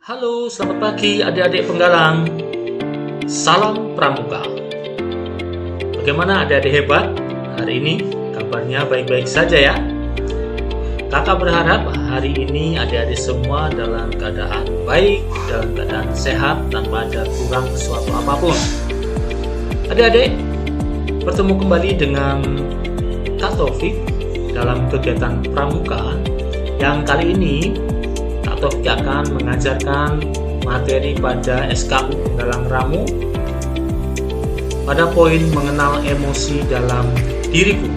Halo, selamat pagi adik-adik penggalang. Salam Pramuka. Bagaimana adik-adik hebat? Hari ini kabarnya baik-baik saja ya? Kakak berharap hari ini adik-adik semua dalam keadaan baik, dalam keadaan sehat, tanpa ada kurang sesuatu apapun. Adik-adik, bertemu kembali dengan Kak Taufik dalam kegiatan Pramuka yang kali ini Kak Taufik akan mengajarkan materi pada SKU Penggalang Ramu pada poin mengenal emosi dalam diriku.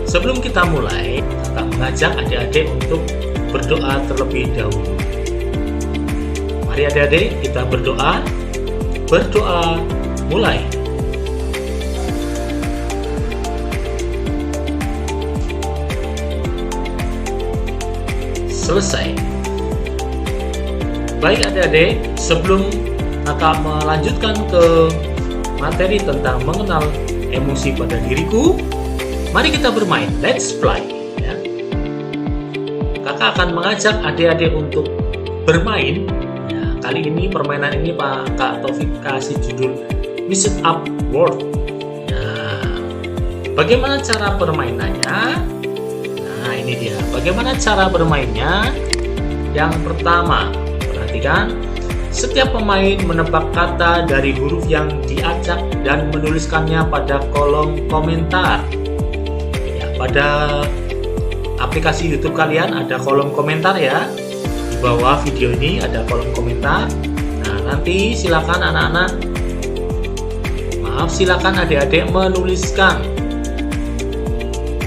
Sebelum kita mulai, Kakak mengajak adik-adik untuk berdoa terlebih dahulu. Mari adik-adik kita berdoa. Berdoa mulai. Selesai. Baik adik-adik, sebelum kakak melanjutkan ke materi tentang mengenal emosi pada diriku, mari kita bermain. Let's play ya. Kakak akan mengajak adik-adik untuk bermain ya. Kali ini permainan ini Kak Taufik kasih judul Mix It Up Word. Nah, bagaimana cara permainannya? Nah, ini dia. Bagaimana cara bermainnya? Yang pertama, perhatikan. Setiap pemain menebak kata dari huruf yang diacak dan menuliskannya pada kolom komentar. Ya, pada aplikasi YouTube kalian ada kolom komentar ya. Di bawah video ini ada kolom komentar. Nah, nanti silakan silakan adik-adik menuliskan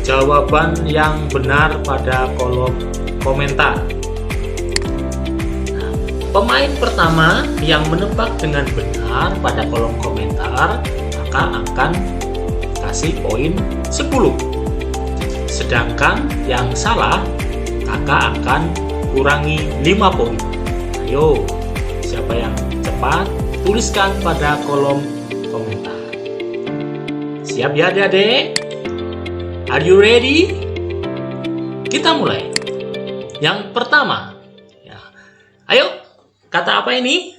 jawaban yang benar pada kolom komentar. Nah, pemain pertama yang menebak dengan benar pada kolom komentar maka akan kasih poin 10. Sedangkan yang salah kakak akan kurangi 5 poin. Ayo, siapa yang cepat tuliskan pada kolom komentar. Siap ya adik-adik? Are you ready? Kita mulai. Yang pertama, ya. Ayo, kata apa ini?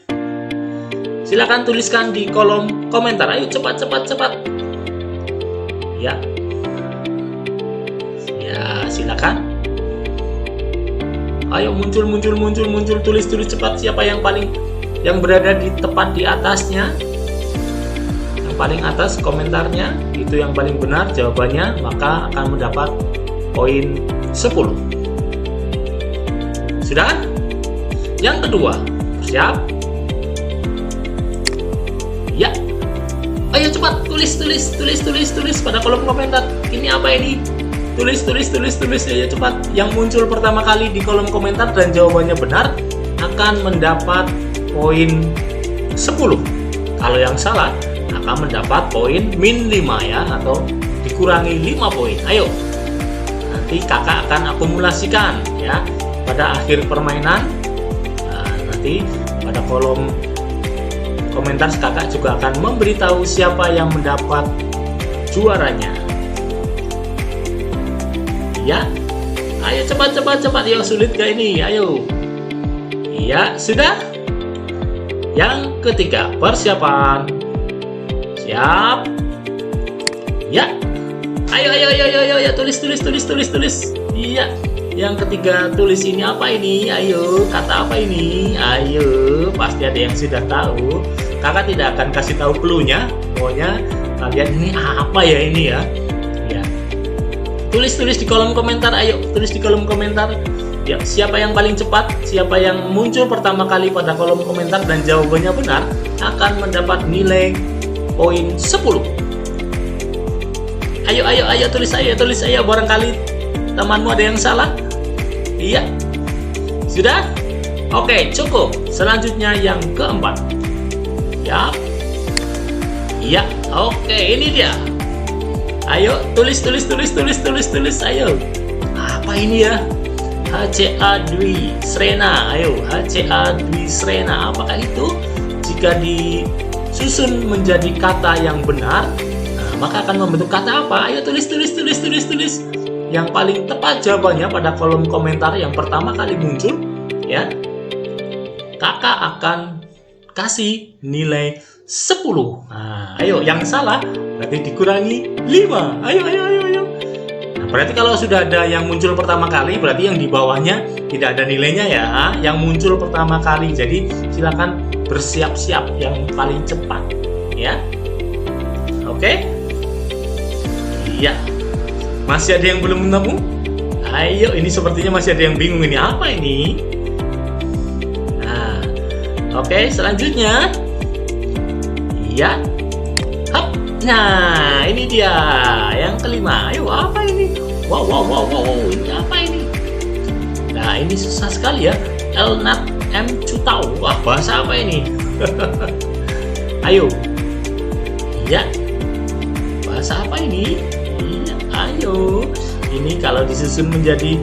Silakan tuliskan di kolom komentar. Ayo cepat. Ya, silakan. Ayo muncul, tulis cepat. Siapa yang berada tepat di atasnya? Yang paling atas komentarnya itu yang paling benar jawabannya, maka akan mendapat poin 10. Sudah? Yang kedua, siap? Ya. Ayo cepat tulis pada kolom komentar. Ini apa ini? Tulis ayo cepat. Yang muncul pertama kali di kolom komentar dan jawabannya benar akan mendapat poin 10. Kalau yang salah akan mendapat poin min 5 ya, atau dikurangi 5 poin. Ayo, nanti kakak akan akumulasikan ya pada akhir permainan. Nah, nanti pada kolom komentar kakak juga akan memberitahu siapa yang mendapat juaranya ya. Ayo cepat. Yo, sulit gak ini? Ayo. Iya, sudah. Yang ketiga, persiapan. Siap. Ya. Ayo tulis. Iya. Yang ketiga, tulis ini apa ini? Ayo, kata apa ini? Ayo, pasti ada yang sudah tahu. Kakak tidak akan kasih tahu clue-nya. Pokoknya kalian ini apa ya ini ya? Ya. Tulis di kolom komentar. Ayo, tulis di kolom komentar. Ya, siapa yang paling cepat, siapa yang muncul pertama kali pada kolom komentar dan jawabannya benar akan mendapat nilai poin 10. Ayo tulis. Barangkali temanmu ada yang salah. Iya. Sudah? Oke, cukup. Selanjutnya yang keempat. Ya. Iya. Oke, ini dia. Ayo tulis. Ayo. Apa ini ya? HCA Dwi Srena. Ayo, HCA Dwi Srena. Apakah itu? Jika disusun menjadi kata yang benar, nah, maka akan membentuk kata apa? Ayo tulis. yang paling tepat jawabannya pada kolom komentar yang pertama kali muncul, ya, kakak akan kasih nilai 10. Nah, ayo yang salah nanti dikurangi 5. Ayo. Nah, berarti kalau sudah ada yang muncul pertama kali, berarti yang di bawahnya tidak ada nilainya ya. Yang muncul pertama kali. Jadi silakan bersiap-siap yang paling cepat, ya. Oke? Iya. Masih ada yang belum nemu? Ayo, ini sepertinya masih ada yang bingung ini. Apa ini? Nah, oke, selanjutnya. Iya. Hap. Nah, ini dia yang kelima. Ayo, apa ini? Wow, ini apa ini? Nah, ini susah sekali ya. Elnat M. Cutau. Wah, bahasa apa ini? Ayo. Iya. Bahasa apa ini? Iya, ayo. Ini kalau disusun menjadi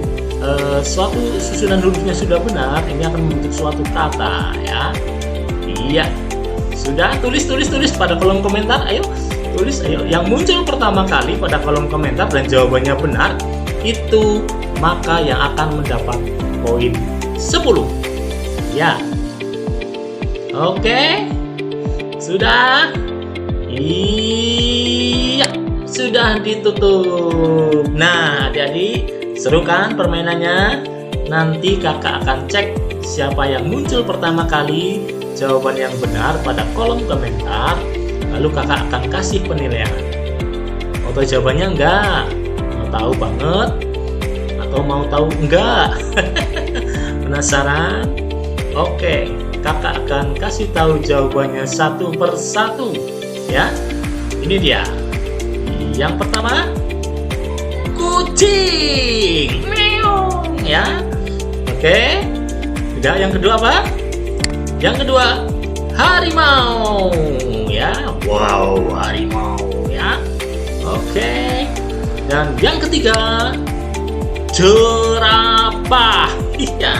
suatu susunan hurufnya sudah benar, ini akan membentuk suatu kata, ya. Iya. Sudah, tulis pada kolom komentar. Ayo, tulis. Ayo. Yang muncul pertama kali pada kolom komentar dan jawabannya benar, itu maka yang akan mendapat poin 10. Ya. Oke. Sudah. Iya, sudah ditutup. Nah, adik-adik, seru kan permainannya? Nanti kakak akan cek siapa yang muncul pertama kali jawaban yang benar pada kolom komentar. Lalu kakak akan kasih penilaian. Mau tahu jawabannya enggak? Mau tahu banget? Atau mau tahu enggak? Penasaran? Oke, kakak akan kasih tahu jawabannya satu persatu. Ya, ini dia. Yang pertama, kucing. Meong, ya. Oke. Tidak, yang kedua apa? Yang kedua, harimau. Ya, wow, harimau, ya. Oke. Dan yang ketiga, jerapah. Iya.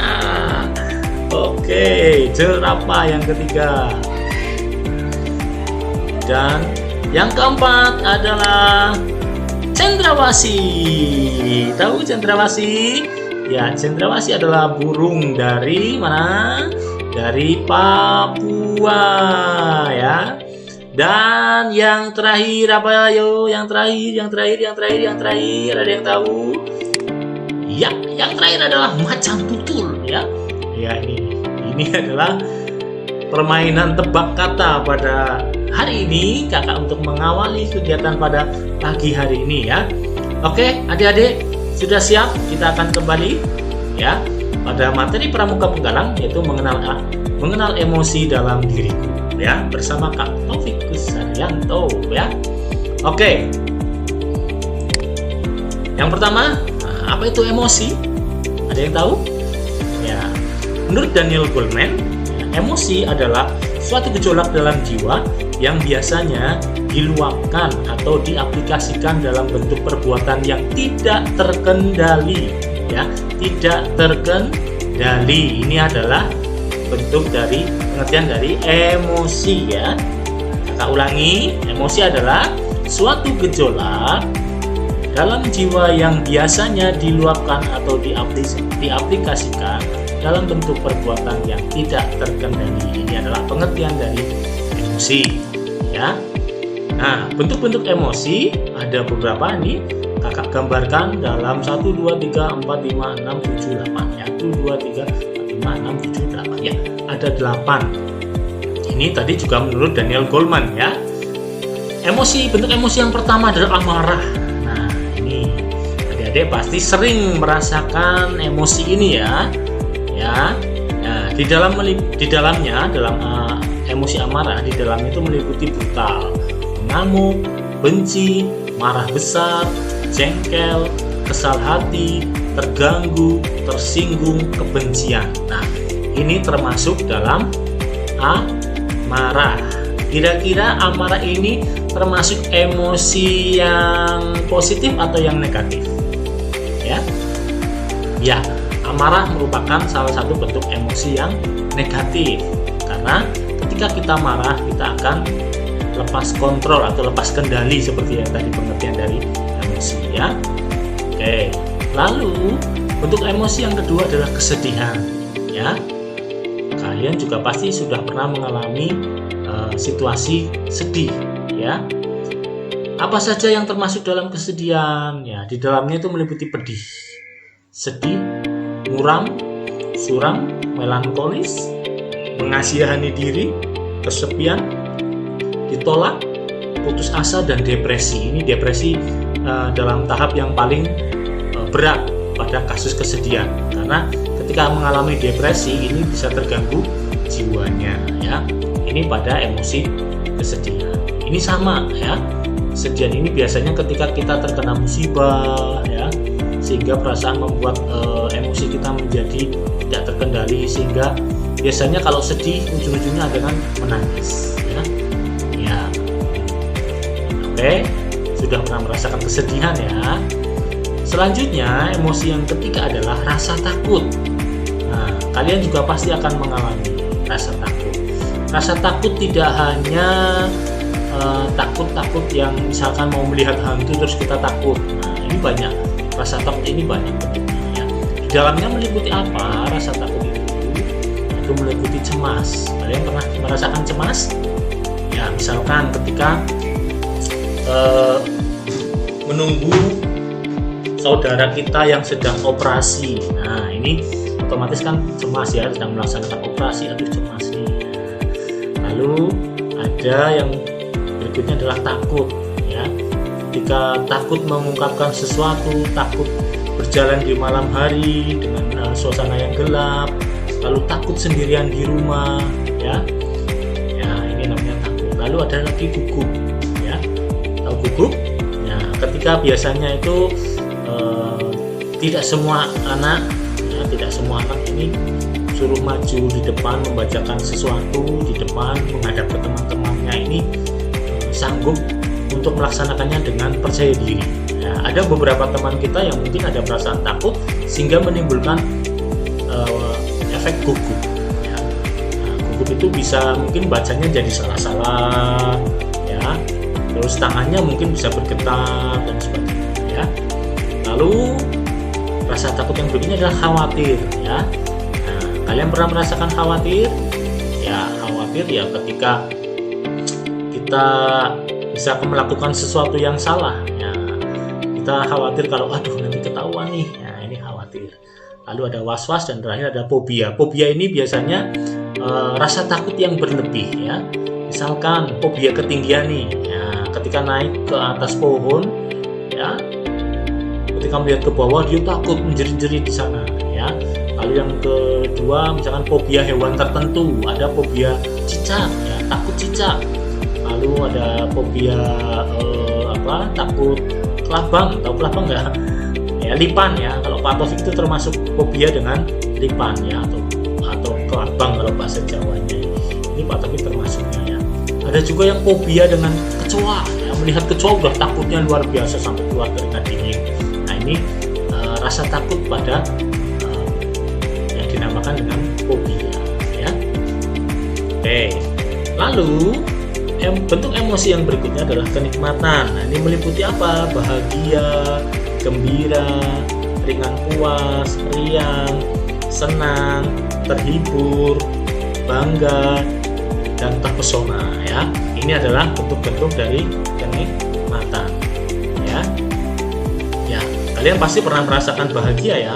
Oke, jerapah yang ketiga. Dan yang keempat adalah cendrawasih. Tahu cendrawasih? Ya, cendrawasih adalah burung dari mana? Dari Papua, ya. Dan yang terakhir apa? Yo, yang terakhir. Ada yang tahu? Ya, yang terakhir adalah macan tutul, ya. Ya, ini adalah permainan tebak kata pada hari ini, kakak untuk mengawali kegiatan pada pagi hari ini, ya. Oke, adik-adik sudah siap? Kita akan kembali, ya, pada materi Pramuka Penggalang, yaitu mengenal emosi dalam diriku, ya, bersama Kak Taufik Kusaryanto, ya. Oke. Yang pertama, apa itu emosi? Ada yang tahu? Ya, menurut Daniel Goleman, emosi adalah suatu gejolak dalam jiwa yang biasanya diluapkan atau diaplikasikan dalam bentuk perbuatan yang tidak terkendali, ya, tidak terkendali. Ini adalah bentuk dari pengertian dari emosi, ya. Kita ulangi, emosi adalah suatu gejolak dalam jiwa yang biasanya diluapkan atau diaplikasikan dalam bentuk perbuatan yang tidak terkendali. Ini adalah pengertian dari emosi, ya. Nah, bentuk-bentuk emosi ada beberapa nih. Kakak gambarkan dalam 1, 2, 3, 4, 5, 6, 7, 8. 1, 2, 3, 4, 5, 6, 7, 8. Ya, ada 8. Ini tadi juga menurut Daniel Goleman, ya. Bentuk emosi yang pertama adalah amarah. Nah, ini adik-adik pasti sering merasakan emosi ini, ya. Ya. Nah, di dalamnya emosi amarah di dalamnya itu meliputi brutal, mengamuk, benci, marah besar, jengkel, kesal hati, terganggu, tersinggung, kebencian. Nah, ini termasuk dalam amarah. Kira-kira amarah ini termasuk emosi yang positif atau yang negatif? Ya. Ya, amarah merupakan salah satu bentuk emosi yang negatif. Karena ketika kita marah, kita akan lepas kontrol atau lepas kendali seperti yang tadi pengertian dari emosi, ya. Oke, lalu bentuk emosi yang kedua adalah kesedihan. Ya, kalian juga pasti sudah pernah mengalami situasi sedih. Ya, apa saja yang termasuk dalam kesedihan? Ya, di dalamnya itu meliputi pedih, sedih, muram, suram, melankolis, mengasihani diri, kesepian, ditolak, putus asa, dan depresi. Ini depresi dalam tahap yang paling berat pada kasus kesedihan, karena ketika mengalami depresi ini bisa terganggu jiwanya. Ya, ini pada emosi kesedihan. Ini sama ya. Kesedihan ini biasanya ketika kita terkena musibah ya, sehingga perasaan membuat emosi kita menjadi tidak terkendali, sehingga biasanya kalau sedih ujung-ujungnya dengan menangis ya. Ya. Oke, sudah pernah merasakan kesedihan ya. Selanjutnya emosi yang ketiga adalah rasa takut. Nah, kalian juga pasti akan mengalami rasa takut. Rasa takut tidak hanya takut yang misalkan mau melihat hantu terus kita takut. Nah, ini banyak. Rasa takut ini banyak bentuknya. Di dalamnya meliputi apa? Rasa takut itu meliputi cemas. Kalian pernah merasakan cemas? Ya, misalkan ketika menunggu saudara kita yang sedang operasi. Nah, ini otomatis kan cemas ya, sedang melaksanakan operasi, aduh cemas nih. Lalu ada yang berikutnya adalah takut ya. Ketika takut mengungkapkan sesuatu, takut berjalan di malam hari dengan suasana yang gelap, lalu takut sendirian di rumah ya. Ya, ini namanya takut. Lalu ada lagi gugup ya. Tahu gugup? Nah, ketika biasanya itu tidak semua anak ini suruh maju di depan membacakan sesuatu di depan menghadap ke teman-temannya, ini sanggup untuk melaksanakannya dengan percaya diri. Ya, ada beberapa teman kita yang mungkin ada perasaan takut sehingga menimbulkan efek gugup. Ya. Nah, gugup itu bisa mungkin bacanya jadi salah-salah, ya. Terus tangannya mungkin bisa bergetar dan sebagainya. Ya. Lalu rasa takut yang berikutnya adalah khawatir. Ya. Nah, kalian pernah merasakan khawatir? Ya, khawatir ya ketika kita bisa melakukan sesuatu yang salah. Ya, kita khawatir kalau aduh nanti ketahuan nih. Ya, ini khawatir. Lalu ada was-was dan terakhir ada fobia. Fobia ini biasanya rasa takut yang berlebih ya. Misalkan fobia ketinggian nih. Ya, ketika naik ke atas pohon ya, ketika melihat ke bawah dia takut menjerit-jerit di sana ya. Lalu yang kedua misalkan fobia hewan tertentu, ada fobia cicak ya, takut cicak. Lalu ada fobia takut kelabang. Tahu kelabang nggak? Ya, lipan ya. Kalau Pak Taufik itu termasuk fobia dengan lipan ya, atau kelabang kalau bahasa Jawanya. Ini Pak Taufik termasuknya ya. Ada juga yang fobia dengan kecoa ya. Melihat kecoa udah takutnya luar biasa sampai keluar keringat dingin. Nah, ini rasa takut pada yang dinamakan dengan fobia ya. Oke. Lalu bentuk emosi yang berikutnya adalah kenikmatan. Nah, ini meliputi apa? Bahagia, gembira, ringan puas, riang, senang, terhibur, bangga, dan terpesona ya. Ini adalah bentuk-bentuk dari kenikmatan ya. Ya, kalian pasti pernah merasakan bahagia ya.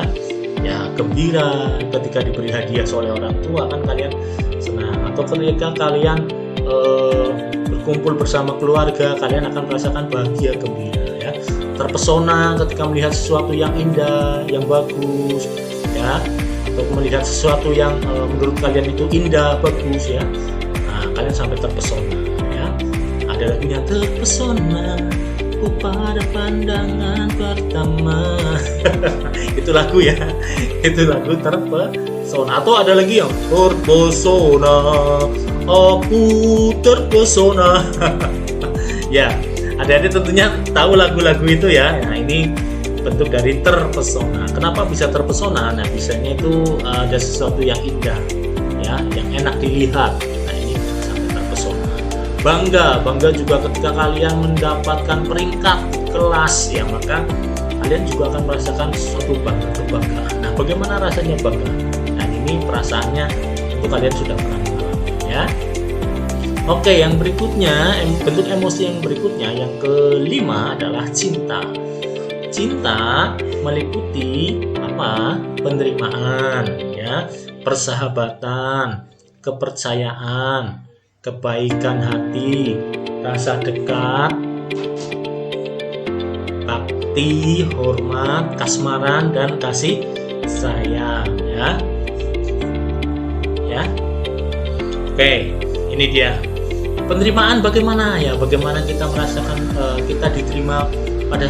Ya, gembira ketika diberi hadiah oleh orang tua kan kalian senang, atau ketika kalian berkumpul bersama keluarga, kalian akan merasakan bahagia, gembira ya. Terpesona ketika melihat sesuatu yang indah, yang bagus ya, atau melihat sesuatu yang menurut kalian itu indah, bagus ya. Nah, kalian sampai terpesona ya. Ada lagunya, terpesona ku pada pandangan pertama. Itu lagu ya. Itu lagu terpesona. Atau ada lagi yang terpesona, aku terpesona. Ya, adik-adik tentunya tahu lagu-lagu itu ya. Nah, ini bentuk dari terpesona. Kenapa bisa terpesona? Nah, biasanya itu ada sesuatu yang indah ya, yang enak dilihat. Nah, ini sampai terpesona. Bangga juga ketika kalian mendapatkan peringkat kelas ya, maka kalian juga akan merasakan suatu kebanggaan. Nah, bagaimana rasanya bangga? Nah, ini perasaannya itu kalian sudah pernah mengalami ya. Oke, yang berikutnya, bentuk emosi yang berikutnya, yang kelima adalah cinta. Cinta meliputi apa? Penerimaan, ya, persahabatan, kepercayaan, kebaikan hati, rasa dekat, bakti, hormat, kasmaran, dan kasih sayang, ya. Ya. Oke, ini dia. Penerimaan bagaimana ya? Bagaimana kita merasakan kita diterima pada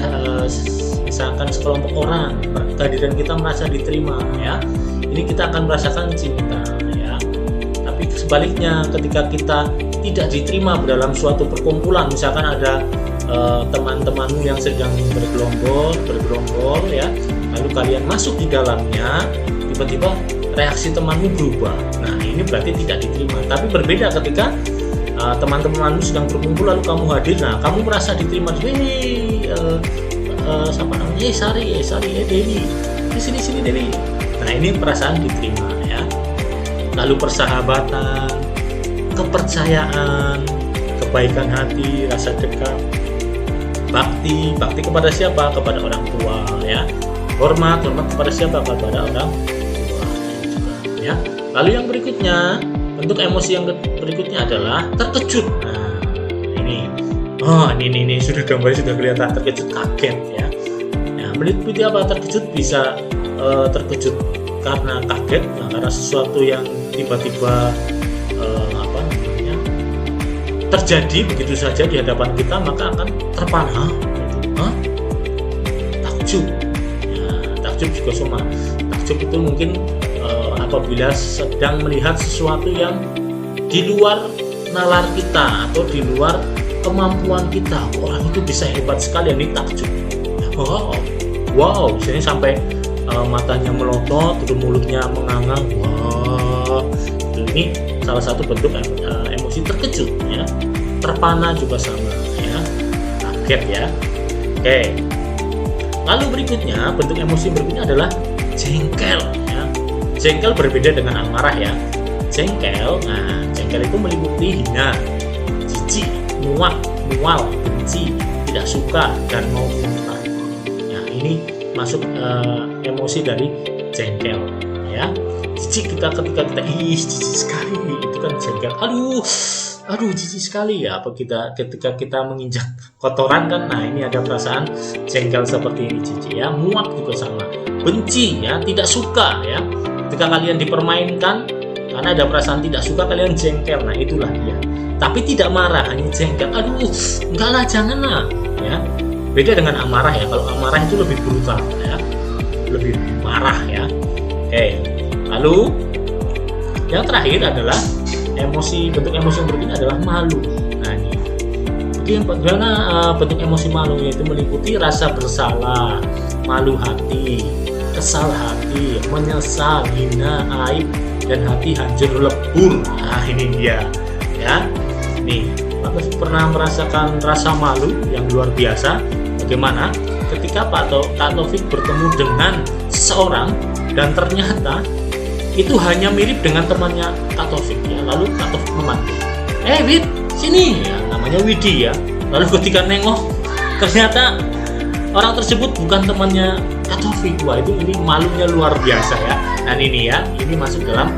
misalkan sekelompok orang, kehadiran kita merasa diterima, ya. Ini kita akan merasakan cinta, ya. Tapi sebaliknya, ketika kita tidak diterima dalam suatu perkumpulan, misalkan ada teman-temanmu yang sedang bergerombol, ya, lalu kalian masuk di dalamnya, tiba-tiba reaksi temanmu berubah. Nah, ini berarti tidak diterima. Tapi berbeda ketika teman-temanmu sedang berkumpul lalu kamu hadir, nah kamu merasa diterima. Siapa namanya? Sari, Dewi, di sini Dewi. Nah, ini perasaan diterima, ya. Lalu persahabatan, kepercayaan, kebaikan hati, rasa dekat, bakti kepada siapa? Kepada orang tua, ya. Hormat kepada siapa? Kepada orang tua, ya. Lalu yang berikutnya, bentuk emosi yang berikutnya adalah terkejut. Nah, ini sudah gambarnya sudah kelihatan, terkejut, kaget, ya. Nah, meliputi apa? Terkejut bisa terkejut karena kaget, karena sesuatu yang tiba-tiba terjadi begitu saja di hadapan kita, maka akan terpana. Takjub. Ya, takjub juga sama. Takjub itu mungkin apabila sedang melihat sesuatu yang di luar nalar kita atau di luar kemampuan kita. Orang itu bisa hebat sekali, ini takjub. Wow, misalnya sampai matanya melotot, terus mulutnya mengangang. Wow, ini salah satu bentuk emosi terkejut, ya. Terpana juga sama, ya. Kaget, ya. Oke. Lalu berikutnya, bentuk emosi berikutnya adalah jengkel, ya. Jengkel berbeda dengan amarah, ya. Jengkel itu meliputi hina, jijik, muak, mual, benci, tidak suka, dan mau muntah. Nah, ini masuk emosi dari jengkel, ya. Jijik ketika kita jijik sekali, itu kan jengkel. Aduh jijik sekali ya. Ketika kita menginjak kotoran kan, nah ini ada perasaan jengkel seperti ini, jijik, ya. Muak juga sama, benci, ya, tidak suka, ya. Ketika kalian dipermainkan, karena ada perasaan tidak suka, kalian jengkel. Nah, itulah dia. Tapi tidak marah, hanya jengkel. Aduh, enggak lah, jangan lah, ya. Beda dengan amarah, ya. Kalau amarah itu lebih brutal, ya, lebih marah, ya. Oke. Lalu yang terakhir adalah bentuk emosi yang berikutnya adalah malu. Nah, ini. Jadi bagaimana bentuk emosi malu, yaitu meliputi rasa bersalah, malu hati, kesal hati, menyesal, hina, aib, dan hati hancur lebur. Nah, ini dia, ya. Nih, Pak pernah merasakan rasa malu yang luar biasa. Bagaimana ketika Kak Taufik bertemu dengan seseorang dan ternyata itu hanya mirip dengan temannya Kak Taufik, ya. Lalu Kak Taufik memanggil, Wid, sini, ya, namanya Widi, ya. Lalu ketika nengok, ternyata orang tersebut bukan temannya Kak Taufik. Wah, ini malunya luar biasa, ya. Dan ini, ya, ini masuk dalam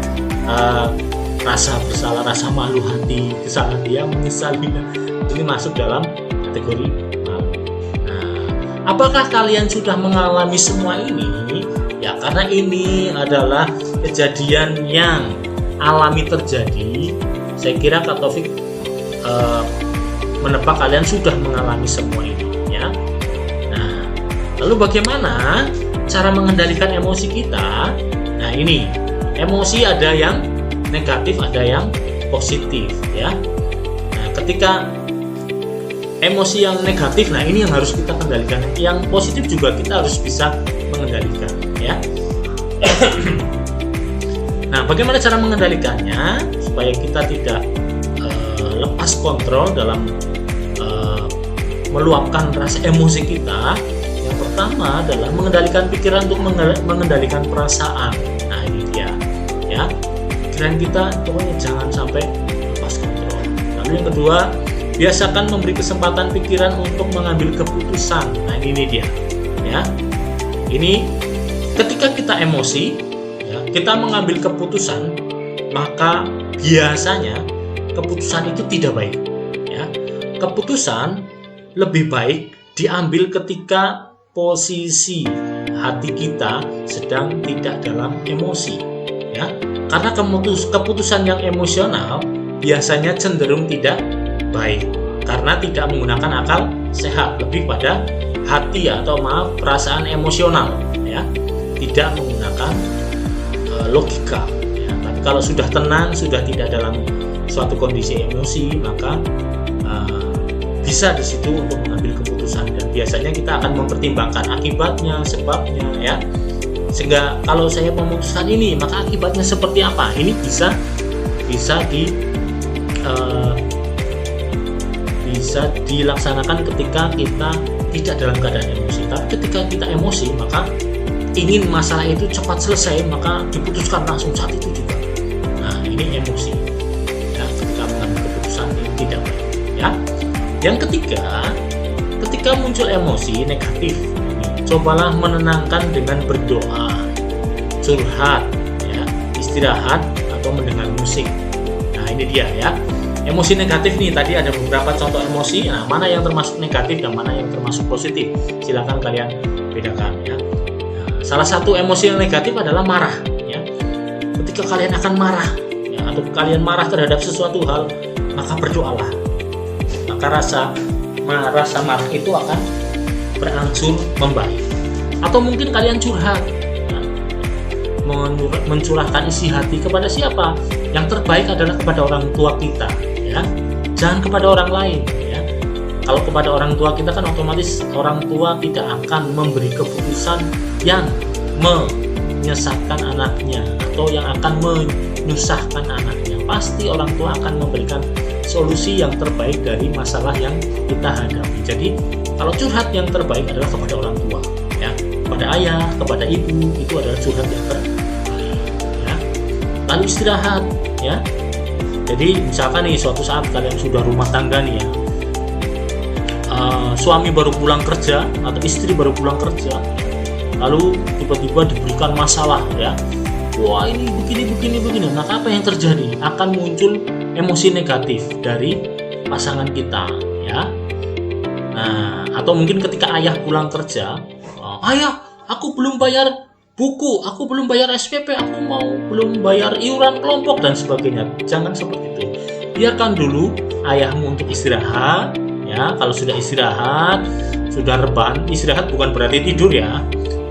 rasa bersalah, rasa malu hati, kesalahan dia, menyesali. Ini masuk dalam kategori malu. Nah, apakah kalian sudah mengalami semua ini? Ya, karena ini adalah kejadian yang alami terjadi. Saya kira Kak Taufik menebak kalian sudah mengalami semua ini, ya. Nah, lalu bagaimana cara mengendalikan emosi kita? Nah, ini emosi ada yang negatif, ada yang positif, ya. Nah, ketika emosi yang negatif, nah ini yang harus kita kendalikan. Yang positif juga kita harus bisa mengendalikan, ya. Nah, bagaimana cara mengendalikannya supaya kita tidak lepas kontrol dalam meluapkan rasa emosi kita? Yang Yang pertama adalah mengendalikan pikiran untuk mengendalikan perasaan. Nah, ini dia, ya. Pikiran kita pokoknya jangan sampai lepas kontrol. Lalu yang kedua, biasakan memberi kesempatan pikiran untuk mengambil keputusan. Nah, ini dia, ya. Ini ketika kita emosi, ya, kita mengambil keputusan, maka biasanya keputusan itu tidak baik, ya. Keputusan lebih baik diambil ketika posisi hati kita sedang tidak dalam emosi, ya. Karena keputusan yang emosional biasanya cenderung tidak baik karena tidak menggunakan akal sehat, lebih pada hati atau perasaan emosional, ya. Tidak menggunakan logika, ya. Tapi kalau sudah tenang, sudah tidak dalam suatu kondisi emosi, maka bisa di situ untuk mengambil keputusan, dan biasanya kita akan mempertimbangkan akibatnya, sebabnya, ya. Sehingga kalau saya memutuskan ini, maka akibatnya seperti apa? Ini bisa dilaksanakan ketika kita tidak dalam keadaan emosi. Tapi ketika kita emosi, maka ingin masalah itu cepat selesai, maka diputuskan langsung saat itu juga. Nah, ini emosi, ya, ketika mengambil keputusan ini tidak baik, ya. Yang ketiga, ketika muncul emosi negatif, cobalah menenangkan dengan berdoa, curhat, ya, istirahat, atau mendengar musik. Nah, ini dia, ya. Emosi negatif nih, tadi ada beberapa contoh emosi. Nah, mana yang termasuk negatif dan mana yang termasuk positif? Silakan kalian bedakan, ya. Nah, salah satu emosi yang negatif adalah marah, ya. Ketika kalian akan marah, ya, atau kalian marah terhadap sesuatu hal, maka berdoalah. Maka rasa marah itu akan berangsur membaik. Atau mungkin kalian curhat, ya, mencurahkan isi hati kepada siapa? Yang terbaik adalah kepada orang tua kita, ya. Jangan kepada orang lain, ya. Kalau kepada orang tua kita kan otomatis orang tua tidak akan memberi keputusan yang menyesatkan anaknya atau yang akan menyusahkan anaknya. Pasti orang tua akan memberikan solusi yang terbaik dari masalah yang kita hadapi. Jadi kalau curhat yang terbaik adalah kepada orang tua, ya, kepada ayah, kepada ibu, itu adalah curhat yang terbaik, ya. Lalu istirahat, ya. Jadi misalkan nih suatu saat kalian sudah rumah tangga nih, ya, suami baru pulang kerja atau istri baru pulang kerja, lalu tiba-tiba diberikan masalah, ya. Wah, ini begini. Maka apa yang terjadi? Akan muncul emosi negatif dari pasangan kita, ya. Nah, atau mungkin ketika ayah pulang kerja, ayah, aku belum bayar buku, aku belum bayar SPP, aku belum bayar iuran kelompok dan sebagainya. Jangan seperti itu. Biarkan dulu ayahmu untuk istirahat, ya. Kalau sudah istirahat, sudah rebahan, istirahat bukan berarti tidur, ya.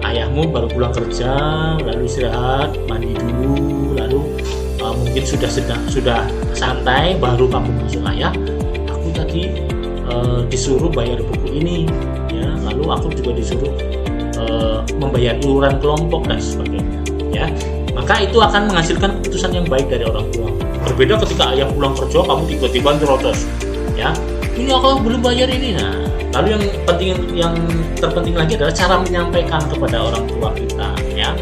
Ayahmu baru pulang kerja, lalu istirahat, mandi dulu, lalu mungkin sudah santai, baru kamu masuk, ayah, aku tadi disuruh bayar buku ini, ya, lalu aku juga disuruh membayar iuran kelompok dan sebagainya, ya. Maka itu akan menghasilkan keputusan yang baik dari orang tua. Berbeda ketika ayah pulang kerja, kamu tiba-tiba protes, ya, ini aku belum bayar ini. Nah, lalu yang terpenting lagi adalah cara menyampaikan kepada orang tua kita, ya.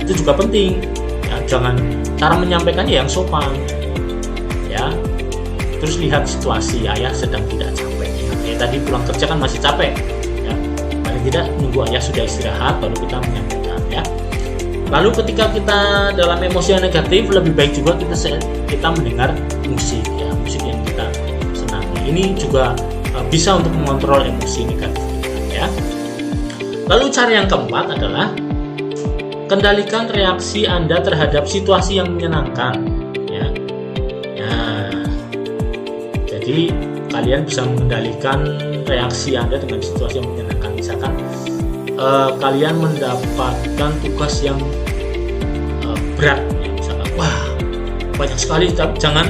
Itu juga penting, ya. Jangan cara menyampaikannya yang sopan, ya. Terus lihat situasi ayah sedang tidak capek, ya. Kayak tadi pulang kerja kan masih capek, ya. Paling tidak nunggu ayah sudah istirahat baru kita menyampaikan, ya. Lalu ketika kita dalam emosi yang negatif, lebih baik juga kita mendengar musik, ya, musik yang kita senangi. Ini juga bisa untuk mengontrol emosi negatif kita, ya. Lalu cara yang keempat adalah kendalikan reaksi Anda terhadap situasi yang menyenangkan, ya. Nah, jadi kalian bisa mengendalikan reaksi Anda dengan situasi yang menyenangkan. Misalkan kalian mendapatkan tugas yang berat, ya. Misalkan, wah, banyak sekali, jangan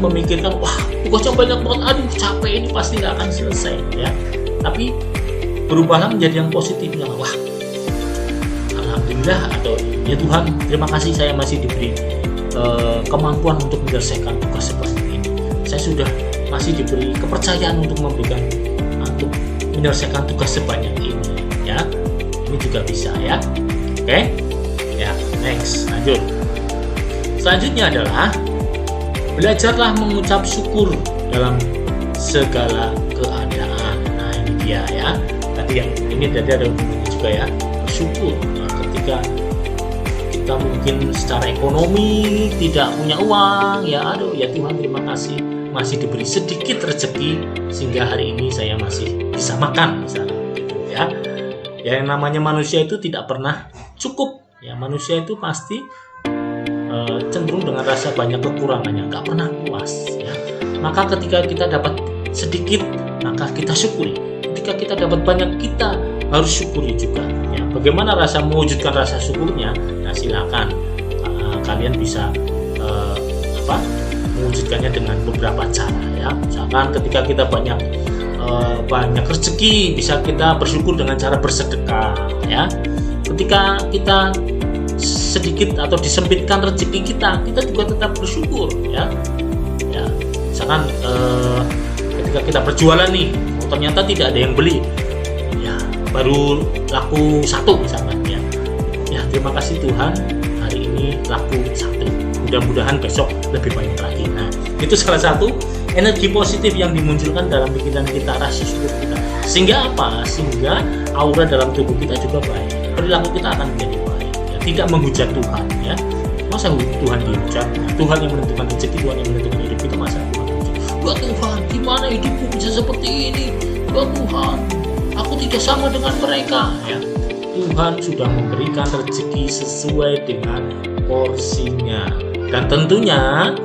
memikirkan, wah, tugasnya banyak banget, aduh capek, ini pasti nggak akan selesai, ya. Tapi berubahlah menjadi yang positif, ya. Wah, alhamdulillah, atau ya Tuhan, terima kasih saya masih diberi kemampuan untuk menyelesaikan tugas sebanyak ini. Saya sudah masih diberi kepercayaan untuk memberikan menyelesaikan tugas sebanyak ini ya. Ini juga bisa ya. Oke. Ya, next, lanjut. Selanjutnya adalah belajarlah mengucap syukur dalam segala keadaan. Nah, ini dia ya. Tadi ada hubungannya juga ya. Bersyukur. Nah, ketika kita mungkin secara ekonomi tidak punya uang, ya aduh ya Tuhan terima kasih masih diberi sedikit rezeki sehingga hari ini saya masih bisa makan misalnya gitu ya. Ya yang namanya manusia itu tidak pernah cukup. Ya manusia itu pasti cenderung dengan rasa banyak kekurangannya, nggak pernah puas ya. Maka ketika kita dapat sedikit, maka kita syukuri. Ketika kita dapat banyak, kita harus syukuri juga ya. Bagaimana mewujudkan rasa syukurnya? Nah silakan kalian bisa mewujudkannya dengan beberapa cara ya. Misalkan ketika kita banyak rezeki, bisa kita bersyukur dengan cara bersedekah ya. Ketika kita sedikit atau disempitkan rezeki kita juga tetap bersyukur ya. Ya, misalkan ketika kita berjualan nih, ternyata tidak ada yang beli, ya baru laku 1 misalkan ya. Ya terima kasih Tuhan, hari ini laku 1. Mudah-mudahan besok lebih banyak lagi. Nah itu salah satu energi positif yang dimunculkan dalam pikiran kita, rasa syukur kita. Sehingga apa? Sehingga aura dalam tubuh kita juga baik. Perilaku kita akan menjadi baik. Tidak menghujat Tuhan ya. Masa Tuhan dihujat? Tuhan yang menentukan rezeki, Tuhan yang menentukan hidup kita, masa Tuhan dihujat? Ya Tuhan, gimana hidupku bisa seperti ini? Ya Tuhan, aku tidak sama dengan mereka ya. Tuhan sudah memberikan rezeki sesuai dengan porsinya. Dan tentunya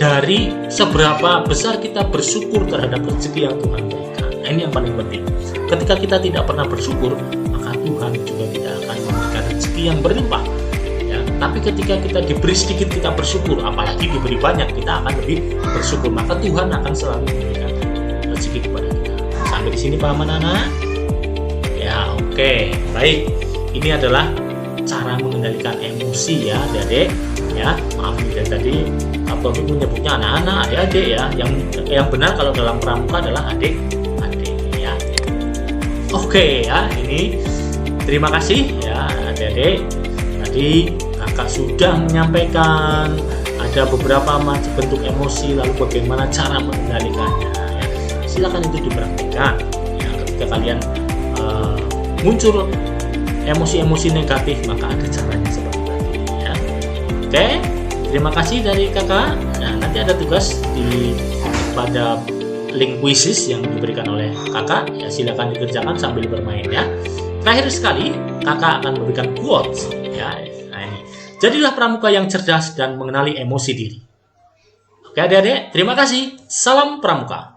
dari seberapa besar kita bersyukur terhadap rezeki yang Tuhan berikan. Nah, ini yang paling penting. Ketika kita tidak pernah bersyukur, maka Tuhan juga tidak akan memberikan rezeki yang berlimpah ya. Tapi ketika kita diberi sedikit kita bersyukur, apalagi diberi banyak kita akan lebih bersyukur, maka Tuhan akan selalu memberikan rezeki kepada kita. Sampai di sini paham anak-anak? Ya oke. Baik, ini adalah cara mengendalikan emosi ya adik-adik ya. Maaf dari tadi Kak Taufik menyebutnya anak-anak, adik-adik ya. Yang benar kalau dalam pramuka adalah adik-adik ya. Oke ya, ini terima kasih ya adik-adik. Tadi kakak sudah menyampaikan ada beberapa macam bentuk emosi, lalu bagaimana cara mengendalikannya ya. Silakan itu dipraktikkan ya. Ketika kalian muncul emosi-emosi negatif, maka ada caranya seperti tadi ya. Oke, terima kasih dari kakak. Nah nanti ada tugas pada link quizzes yang diberikan oleh kakak ya, silakan dikerjakan sambil bermain ya. Terakhir sekali, kakak akan memberikan quotes ya. Nah ini, jadilah pramuka yang cerdas dan mengenali emosi diri. Oke adik-adik, terima kasih. Salam pramuka.